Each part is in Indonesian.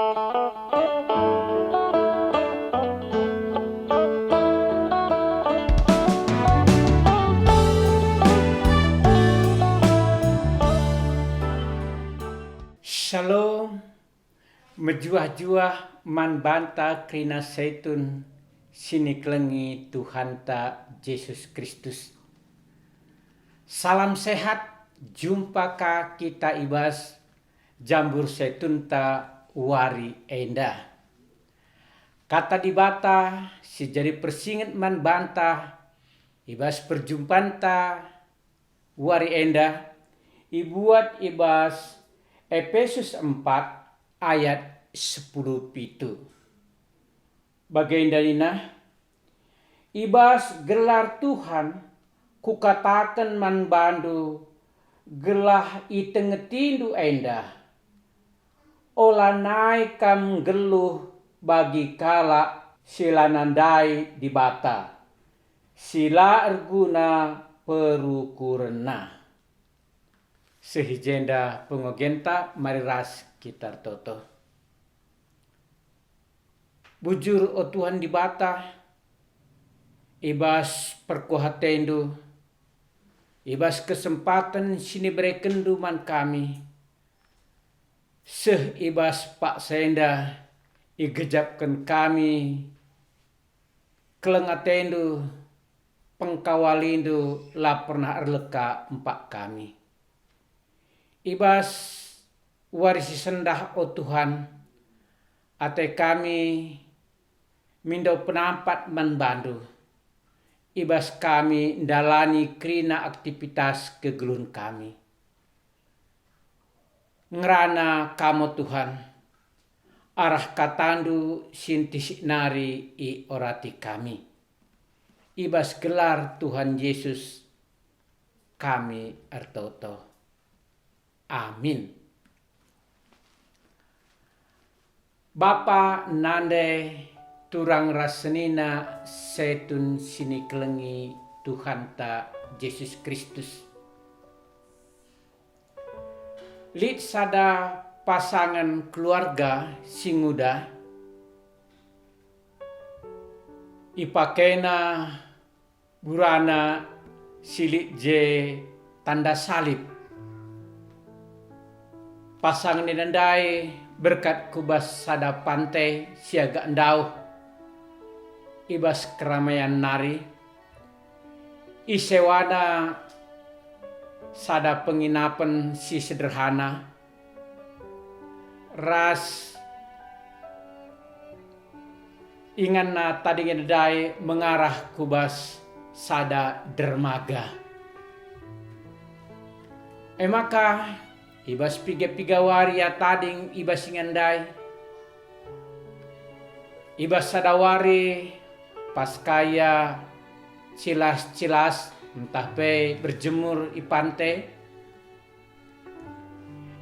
Shalom, menjuah-juah man banta krina seitun sini kelengi Tuhan ta Yesus Kristus. Salam sehat, jumpa ka kita ibas jambur seitun ta wari enda. Kata di bata si jadi persingat man banta ibas perjumpaan ta wari enda ibuat ibas Efesus 4 ayat 10 pitu. Bagaindanina ibas gelar Tuhan kukatakan man bandu gelah itengetindu enda. Ola nai kam geluh bagi kala sila nandai di bata. Sila erguna perukurna. Sehijenda pengogenta mariras kitar toto. Bujur o Tuhan di bata, ibas perkuhatendu, ibas kesempatan sini berekendu man kami. Seh ibas pak senda, igejapkan kami, kelengatendu, pengkawalindu, la pernah erleka empak kami. Ibas warisi sendah o Tuhan, ate kami mindo penampat manbandu. Ibas kami ndalani krina aktivitas kegelun kami. Ngerana kamo Tuhan, arah katandu sintisik nari i orati kami. Ibas gelar Tuhan Yesus kami ertoto. Amin. Bapa nande turang rasenina setun sini kelengi Tuhan ta Yesus Kristus. Lid sada pasangan keluarga singuda ipakena burana silik je tanda salib. Pasangan dinandai berkat kubas sada pantai siaga endau. Ibas keramaian nari. Isewana sada penginapan si sederhana. Ras ingan na tadi ngedai mengarah kubas sada dermaga. Maka ibas piga-piga waria tading ibas ingandai. Ibas sadawari pas kaya cilas-cilas entah pe berjemur i pantai.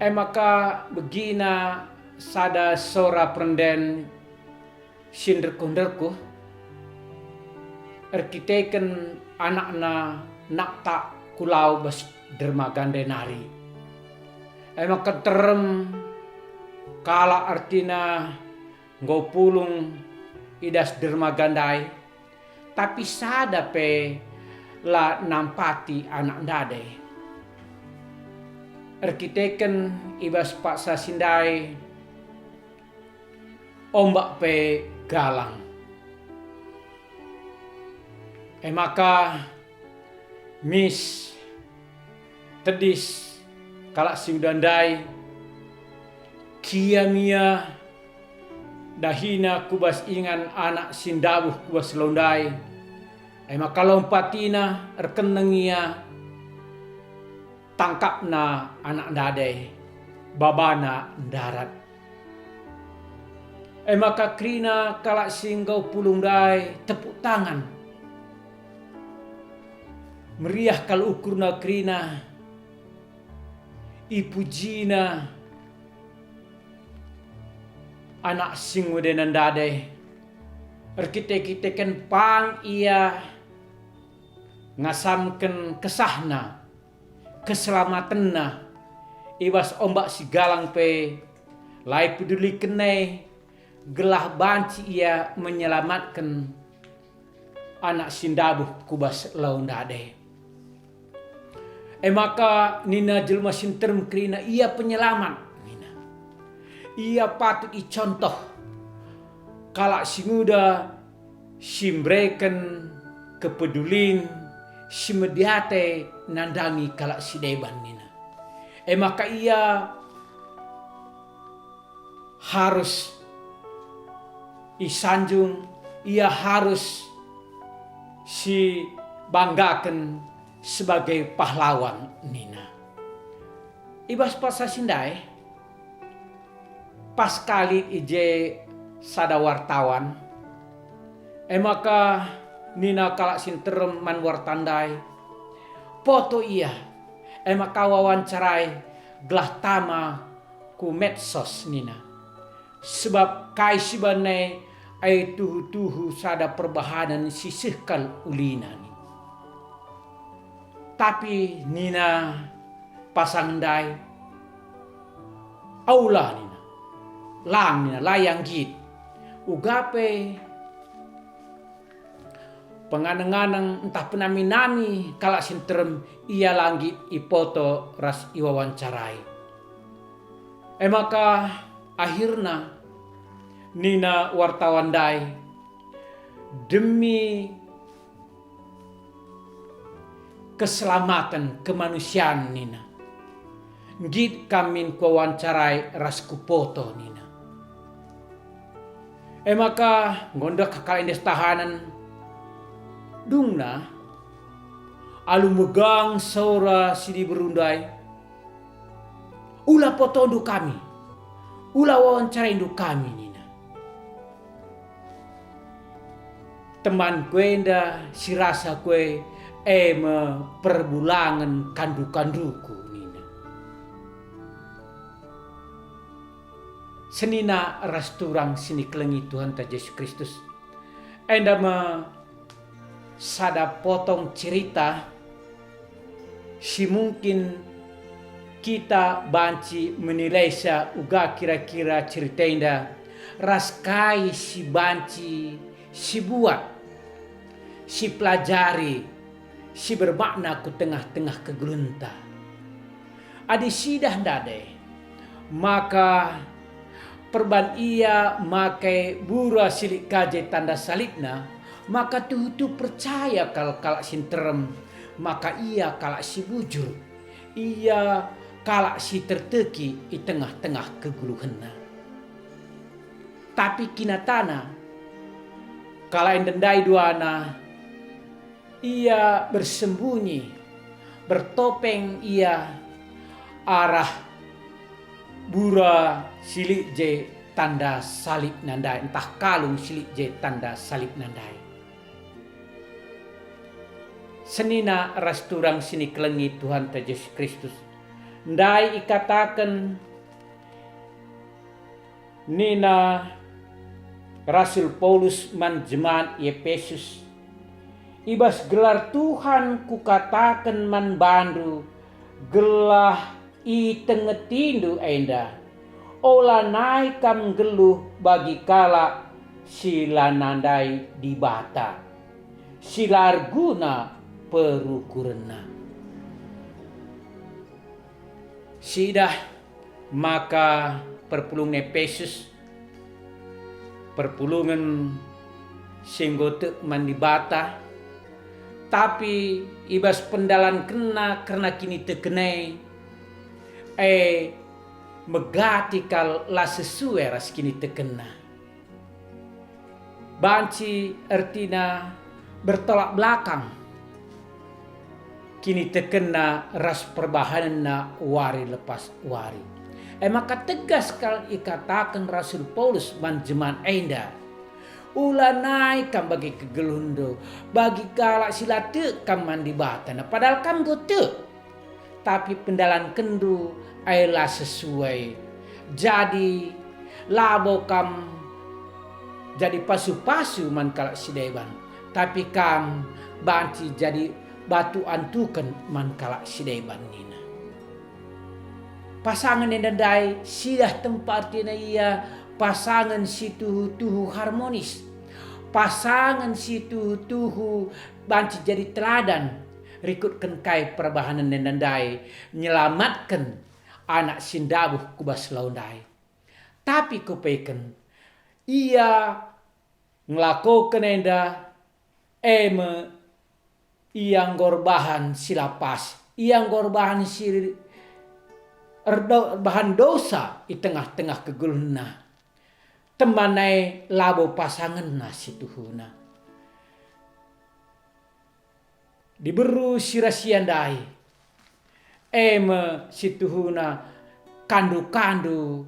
Maka begina sada sora prenden sinderku-derku. Erkiteken anakna nakta kulau bas dermagande nari. Emang keterem kala artina ngopulung idas dermagandai tapi sada pe la nampati anak dade. Erkiteken ibas paksa sindai ombak pe galang. Maka mis tedis kalak siudandai kiamia dahina kubas ingan anak sindabuh kubas londai. Maka lompatina erkenengia tangkapna anak dade babana darat. Maka krina kalak singgau pulung dai tepuk tangan. Meriah kalau ukurna krina ipujina anak sing wedenan dade. Erkite-kiteken pang ia ngasamken kesahna keselamatanna ibas ombak si galang pe Lai peduli kenai gelah banci ia menyelamatkan anak sindabuh kubas laundade. Maka nina jelma sinterm kerina ia penyelamat nina. Ia patut icontoh kalak singuda simbrekan kepedulin simediate nandangi kalak sideban nina. Maka ia harus isanjung, ia harus si banggakan sebagai pahlawan nina. Ibas pasa sindai pas kali ije sada wartawan maka nina kalak sinterem man wartandai foto ia maka wawancarai gelah tama ku medsos nina. Sebab kai sibane ai tuhu-tuhu sada perbahanan sisihkan ulina ni. Tapi nina pasang dai aula nina lang nina layang git ugape penganang-anang entah penami-nami kalak sinterem ia langgi ipoto ras iwawancarai. Maka akhirna nina wartawan dai demi keselamatan kemanusiaan nina git kamin wawancarai ras kupoto nina. Maka gondok kakak indes tahanan dungna alu megang saura sidi berundai ula poto ndu kami ula wawancarai ndu kami nina. Teman kue nda sirasa kue perbulangan kandu-kanduku nina. Senina rasturang sini kelengi Tuhan ta Yesus Kristus. Enda sada potong cerita si mungkin kita banci menilai sa uga kira-kira cerita inda raskai si banci si buat si pelajari si bermakna ku tengah-tengah kegelunta. Adi sidah dade maka perban ia makai bura silik kaje tanda salibna maka tuh percaya kalak sinterem maka ia kalak si bujur ia kalak si terteki di tengah-tengah keguluhanna. Tapi kinatana kalak yang dendai duana ia bersembunyi bertopeng ia arah bura silik je tanda salib nandai entah kalung silik je tanda salib nandai. Senina rasturang sini kelengi Tuhan ta Yesus Kristus. Ndai ikatakan nina Rasul Paulus man jemaat Efesus. Ibas gelar Tuhan kukatakan man bandu gelah i tengetindu enda. Ola naik kam geluh bagi kala sila nandai di bata. Silar guna perukurna. Sidah maka perpulung Efesus perpulungan singgote mandi bata tapi ibas pendalan kena karena kini tekenai megati kal la sesuai ras kini tekena banci artina bertolak belakang kini tekena ras perbahanna wari lepas wari. Maka tegas kal ikatakan Rasul Paulus man jemaat enda ula naik kam bagi kegelundo bagi kalak silate kam mandi batana padahal kam gote tapi pendalan kendu ailah sesuai jadi labo kam jadi pasu-pasu man kalak sideban tapi kam banci jadi batu antukan man kalak sideban nina. pasangan yang dandai sidah tempat artinya ia pasangan si tuhu harmonis. Pasangan si tuhu banci jadi teladan. Rikutkan kai perbahanan yang dandai. Nyelamatkan anak sindabuh kubas laundai. Tapi kupaikan ia ngelakukan enda yang gorbahan silapas. Yang gorbahan bahan dosa di tengah-tengah kegulna. Temanai labo pasangan nasi tuhuna. Diberu sirasiandai. Situhuna kandu-kandu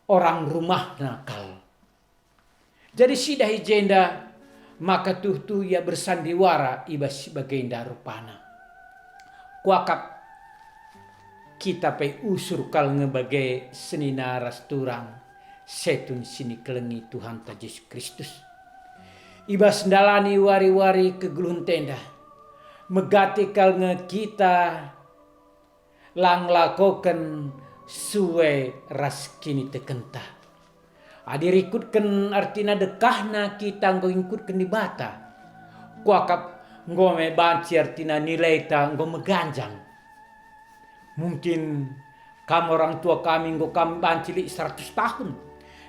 orang rumah nakal. Jadi sidah ijenda maka tuh ia bersandiwara ibas sebagai rupana. Kuakap kita pe usur kal ngebagai senina rasturang setun sini kelengi Tuhan ta Yesus Kristus. Ibas ndalani wari-wari kegulun tenda. Megati kal nge kita lang lakoken suwe ras kini tekenta. Adirikutkan artina dekahna kita ngikutkan di bata. Kuakap ngome banci artina nilai ta ngome ganjang. Mungkin kamu orang tua kami kami banci li 100 tahun.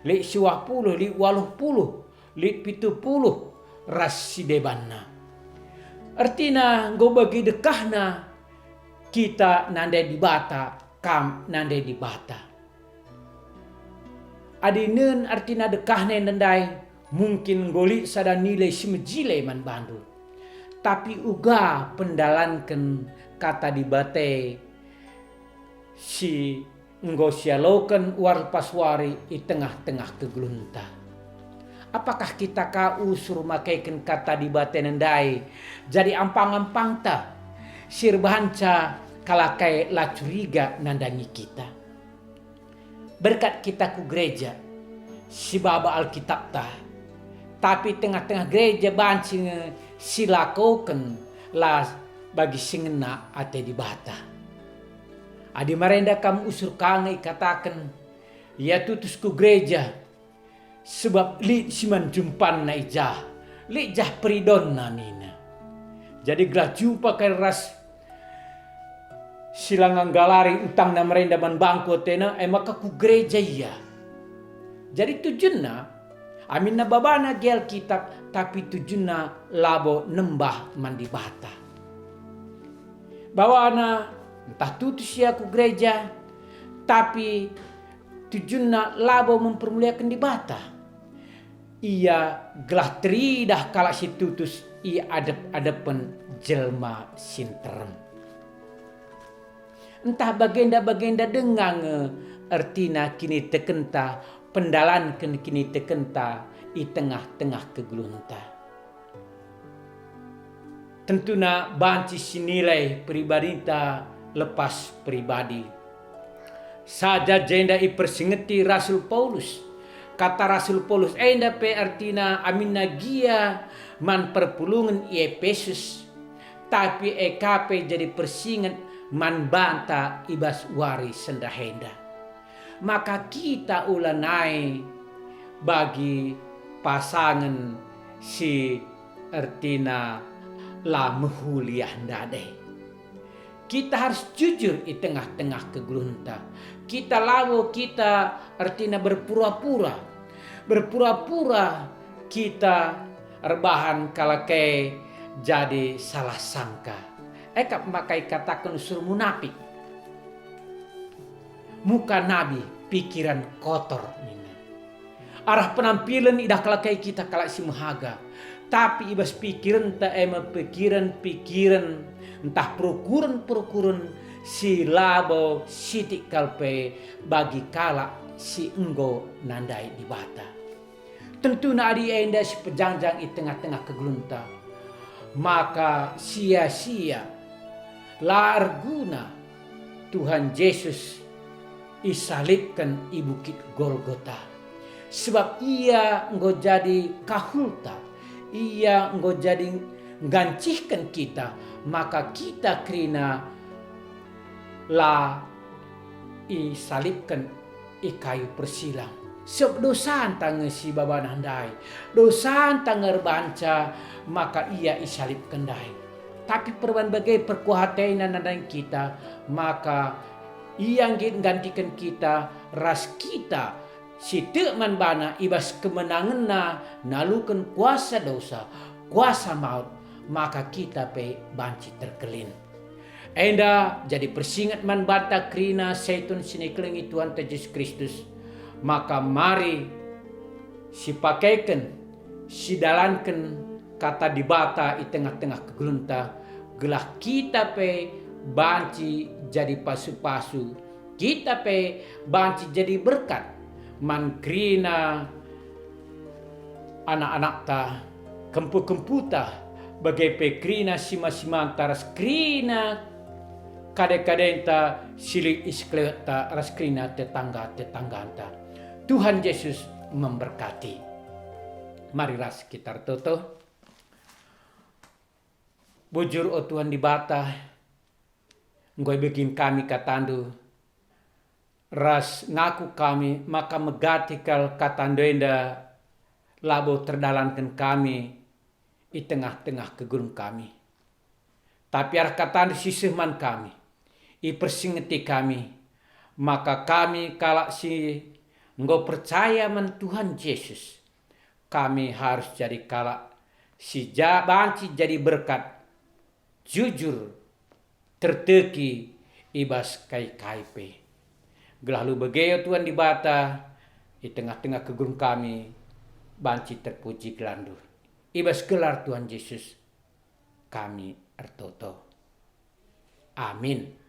Li 20, li 80, li 70 ras si debanna. Artina bagi dekahna kita nandai di bata, kam nandai di bata. Adinen artina dekahna nandai mungkin goli sada nilai simejile man bandu. Tapi uga pendalankan kata di bate si ngosialokan war paswari di tengah-tengah kegelunta. Apakah kita usur makaikan kata di bate nandai jadi ampang-ampang ta sirbahanca kalakai la curiga nandangi kita. Berkat kita ku gereja si baba Alkitab ta. Tapi tengah-tengah gereja banci silakoken la bagi singena ate di bata. Adi marenda kamu usur kangai katakan ya tutus ku gereja sebab li siman jumpan na ijah li jah peridon na nina. Jadi gelah jumpa kai ras silangang galari utang na merenda man bangko tena maka ku gereja iya. Jadi tujuanna amin na babana gel kitab tapi tujuanna labo nembah mandi bata. Bawana entah tutus ya ku gereja tapi tujuanna labo mempermuliakan di bata. Ia gelah teridah kala si tutus ia adep-adepen jelma sinterem. Entah bagenda-bagenda dengang artina kini tekenta pendalan kini tekenta i tengah-tengah kegulunta. Tentuna banci sinilai pribadita lepas pribadi. Saja jenda i persingeti Rasul Paulus. Kata Rasul Paulus enda pe artina aminna gia man perpulungan i Efesus. Tapi ekape jadi persingat man banta ibas wari sendahenda. Maka kita ulanai bagi pasangan si artina la mehuliah ndade. Kita harus jujur di tengah-tengah kegelunta. Kita lawo kita artinya berpura-pura. Berpura-pura kita rebahan kalakai jadi salah sangka. Eka makai katakan unsur munafik. Muka nabi pikiran kotor nina. Arah penampilan idah kalakai kita kalak si mahaga. Tapi ibas pikiran ta pikiran entah perukuran si labo sitik kalpe bagi kala si enggo nandai di bata. Tentu na adi enda si pejangjang di tengah-tengah kegelunta. Maka sia-sia la arguna Tuhan Yesus isalibkan i bukit Golgota. Sebab ia enggo jadi kahulta. Ia enggo jadi gancihkan kita. Maka kita krina la isalibkan i kayu persilang. Sebab dosa tanga si baban handai, dosa tanga banca, maka ia isalibkan dai. Tapi perban bagai perkuhatainan nandan kita, maka ia gantikan kita, ras kita, si teman bana ibas kemenangan nalukan kuasa dosa, kuasa maut, maka kita pe banci terkelin. Enda jadi persingat man bata krina seitun siniklengi Tuhan Yesus Kristus. Maka mari si pakaikan, si dalankan kata di bata i tengah-tengah kegelunta. Gelah kita pe banci jadi pasu-pasu. Kita pe banci jadi berkat. Man krina anak-anak ta, kempu-kempu ta, bagai pe krina sima-simanta ras krina kade-kadenta silik iskleta ras krina tetangga-tetangganta. Tuhan Yesus memberkati. Mari ras kita toto. Bujur o Tuhan di bata, ngoy bikin kami katandu. Ras ngaku kami, maka megatikal katandoenda labo terdalankan kami di tengah-tengah kegunung kami. Tapi arah katandu sisihman kami, i persingeti kami, maka kami kalak si engkau percaya man Tuhan Yesus, kami harus jadi kalak si banci jadi berkat, jujur, terteki, ibas kai-kaipe. Gelalu begeyo Tuhan di bata, di tengah-tengah kegunung kami, banci terpuji gelandur. Ibas gelar Tuhan Yesus, kami ertoto. Amin.